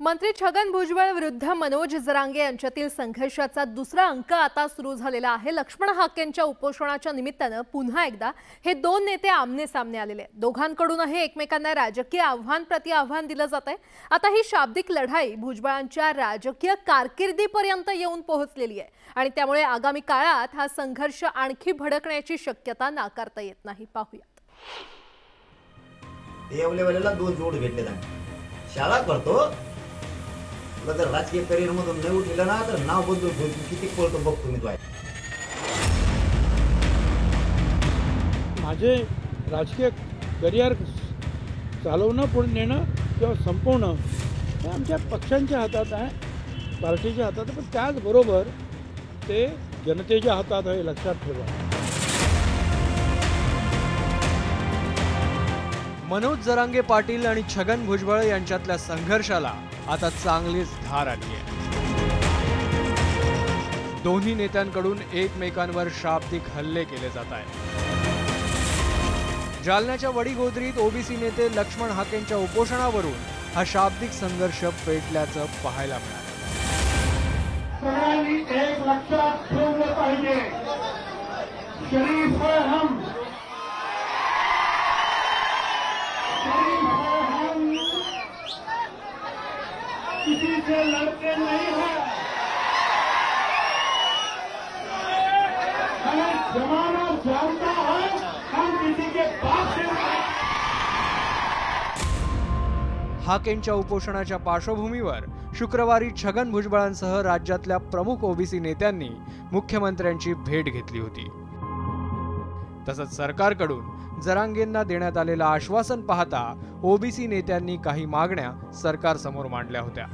मंत्री छगन भुजबळ विरुद्ध मनोज जरांगे यांच्यातील संघर्षाचा दुसरा अंक आता सुरू झालेला आहे। लक्ष्मण हाकेंच्या उपोषणाच्या निमित्ताने पुन्हा एकदा हे दोन नेते आमने सामने आलेले आहेत। दोघांकडूनही एकमेकांना राजकीय आव्हान प्रति आव्हान दिलं जातंय। आता ही शाब्दिक लढाई भुजबळांच्या राजकीय कारकिर्दीपर्यंत येऊन पोहोचलेली आहे आणि त्यामुळे आगामी काळात हा संघर्ष आणखी भडकण्याची शक्यता नाकारता येत नाही। पाहूयात। येवलेवाल्याला दोन जोड भेटले नाही। शाळा करतो तुला जर राजकीय करिअर मधून नाही उठलं ना तर नाव बदलून ठेव। तू किती पळतो बघ तुम्ही। माझे राजकीय करिअर चालवणं पुढे नेणं किंवा संपवणं हे आमच्या पक्षांच्या हातात आहे, पार्टीच्या हातात आहे, पण त्याचबरोबर ते जनतेच्या हातात आहे, लक्षात ठेवा। मनोज जरांगे पाटील आणि छगन भुजबळ यांच्यातल्या संघर्षाला आता चांगलीच धार आली आहे। दोन्ही नेत्यांकडून एकमेकांवर शाब्दिक हल्ले केले जात आहेत। जालन्याच्या वडीगोद्रीत ओबीसी नेते लक्ष्मण हाकेंच्या उपोषणावरून हा शाब्दिक संघर्ष पेटल्याचं पाहायला मिळालं। सगळ्यांनी एक लक्षात ठेवलं पाहिजे, शरीफ है हम, किसी से लड़ते नहीं है। हमें जमाना जानता है, हम किसी के बाप से हाकेंच्या उपोषणाच्या पार्श्वभूमीवर शुक्रवारी छगन भुजबळांसह राज्यातल्या प्रमुख ओबीसी नेत्यांनी मुख्यमंत्र्यांची भेट घेतली होती। तसंच सरकारकडून जरांगेंना देण्यात आलेलं आश्वासन पाहता ओबीसी नेत्यांनी काही मागण्या सरकारसमोर मांडल्या होत्या।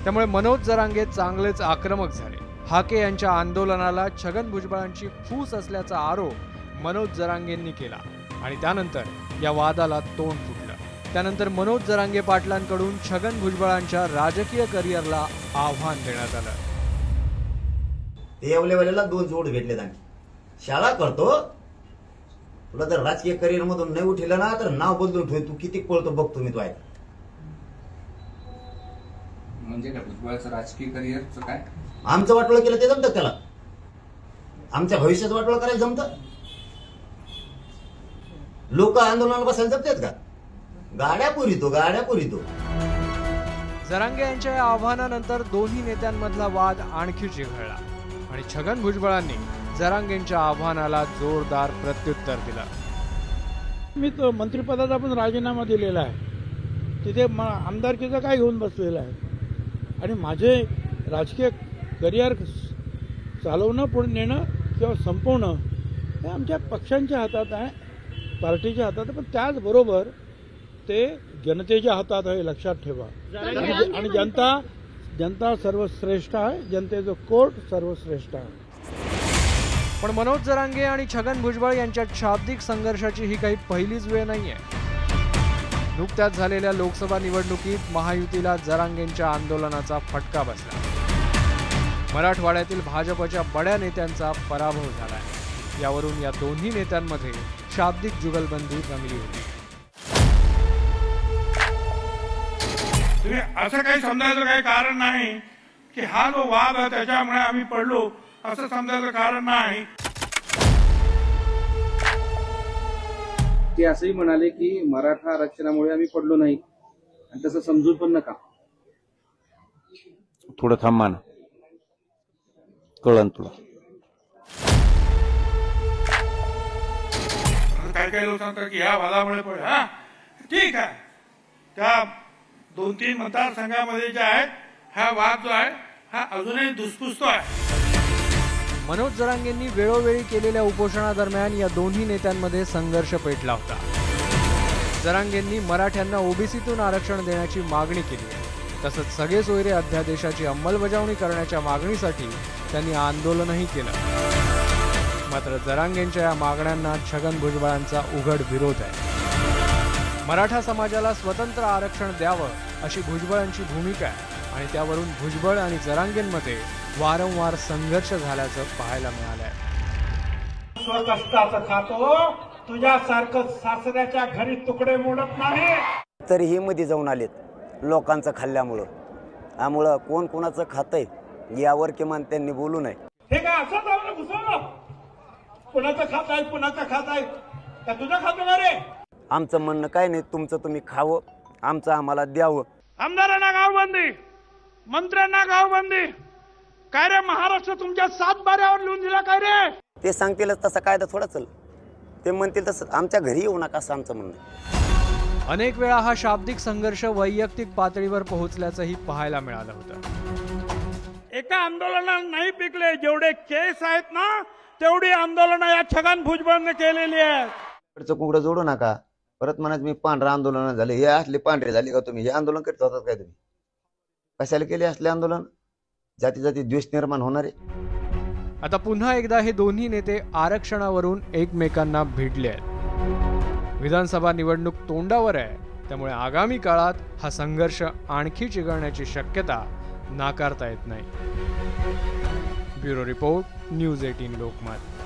त्यामुळे मनोज जरांगे चांगलेच आक्रमक झाले। हाके यांच्या आंदोलनाला छगन भुजबळांची फूस असल्याचा आरोप मनोज जरांगेंनी केला आणि त्यानंतर या वादाला तोंड फुटलं। त्यानंतर मनोज जरांगे पाटलांकडून छगन भुजबळांच्या राजकीय करिअरला आव्हान देण्यात आलं। येवलेवाल्याला दोन जोड भेटले नाही। शाळा करतो तुला जर राजकीय करिअर मधून नाही उठलं ना तर नाव बदलून ठेव। तू किती पळतो बघ तुम्ही। म्हणजे काय भुजबळाचं राजकीय करिअरचं काय? आमचं वाटोळं केलं ते जमतं त्याला? आमच्या भविष्याचं वाटोळं करायला जमतं? लोक आंदोलनाला बसायला जमतात का? गाड्या पुरितो। जरांगे यांच्या या आव्हानानंतर दोन्ही नेत्यांमधला वाद आणखी चिघळला आणि छगन भुजबळांनी जरांगेंच्या आव्हानाला जोरदार प्रत्युत्तर दिलं। मी तो मंत्रिपदाचा पण राजीनामा दिलेला आहे, तिथे आमदारकीचं काय घेऊन बसलेलं आहे आणि माझे राजकीय करिअर चालवणं पुढे नेणं किंवा संपवणं हे आमच्या पक्षांच्या हातात आहे, पार्टीच्या हातात आहे, पण त्याचबरोबर ते जनतेच्या हातात आहे, लक्षात ठेवा। आणि जनता सर्वश्रेष्ठ आहे, जनतेचं कोर्ट सर्वश्रेष्ठ आहे। पण मनोज जरांगे आणि छगन भुजबळ यांच्यात शाब्दिक संघर्षाची ही काही पहिलीच वेळ नाहीये। नुकत्याच झालेल्या लोकसभा निवडणुकीत महायुतीला जरांगेंच्या आंदोलनाचा फटका बसला। मराठवाड्यातील भाजपच्या बड्या नेत्यांचा पराभव झालाय। यावरून या दोन्ही नेत्यांमध्ये शाब्दिक जुगलबंदी रंगली होती। तुम्ही असं काही समजायचं काही कारण नाही की हा जो वाद आहे त्याच्यामुळे आम्ही पडलो, असं समजायचं कारण नाही। ते असंही म्हणाले की मराठा आरक्षणामुळे आम्ही पडलो नाही आणि तसं समजून पण नका। थोडं थांबा ना, कळलं तुला। काही लोक सांगतात की ह्या वादामुळे पडलं। हा ठीक आहे, त्या 2-3 मतदारसंघामध्ये जे आहेत हा वाद जो आहे हा अजूनही धुसफुसतो आहे। मनोज जरांगेंनी वेळोवेळी केलेल्या उपोषणादरम्यान या दोन्ही नेत्यांमध्ये संघर्ष पेटला होता। जरांगेंनी मराठ्यांना ओबीसीतून आरक्षण देण्याची मागणी केली आहे। तसंच सगळे सोयरे अध्यादेशाची अंमलबजावणी करण्याच्या मागणीसाठी त्यांनी आंदोलनही केलं। मात्र जरांगेंच्या या मागण्यांना छगन भुजबळांचा उघड विरोध आहे। मराठा समाजाला स्वतंत्र आरक्षण द्यावं अशी भुजबळांची भूमिका आहे आणि त्यावरून भुजबळ आणि जरांगेंमध्ये वारंवार संघर्ष झाल्याचं पाहायला मिळालंय। स्वकष्टाचं खातो, तुझ्यासारखं सासऱ्याच्या घरी तुकडे मोडत नाही। तरीही मध्ये जाऊन आलेत लोकांचं खाल्ल्यामुळं. त्यामुळं कोण कोणाचं खातंय यावर किमान त्यांनी बोलू नये. हे काय असं चाललं घुसवलं? कुणाचं खात आहे, कुणाचं खात आहे का तुझं खातो का रे? आमचं म्हणणं काय नाही, तुमचं तुम्ही खावं, आमचं आम्हाला द्यावं. आमदारांना गावबंदी, मंत्र्यांना गावबंदी, काय रे महाराष्ट्र तुमच्या 7 बाऱ्यावर लिहून दिला काय रे? ते सांगतीलच तसा कायदा थोडा चल, ते म्हणतील तसं आमच्या घरी येऊ नका असं आमचं म्हणणं आहे. अनेक वेळा हा शाब्दिक संघर्ष वैयक्तिक पातळीवर पोहोचल्याचंही पाहायला मिळालं होतं. एका आंदोलनात नाही पिकले जेवढे केस आहेत ना, तेवढी आंदोलनं या छगन भुजबळने केलेली आहेत. कुंकड जोडू नका. परत म्हणायचं मी पांढरं आंदोलन झाले, हे असले पांढरे झाले का तुम्ही? हे आंदोलन करत होतात काय तुम्ही? कशाला केले असले आंदोलन? जाती जाती द्वेष निर्माण होणार आहे. आता पुन्हा एकदा हे दोन्ही नेते आरक्षणावरून एकमेकांना भिडले आहेत. विधानसभा निवडणूक तोंडावर आहे, त्यामुळे आगामी काळात हा संघर्ष आणखी चिघळण्याची शक्यता नाकारता येत नाही. Bureau report, news 18 Lokmat.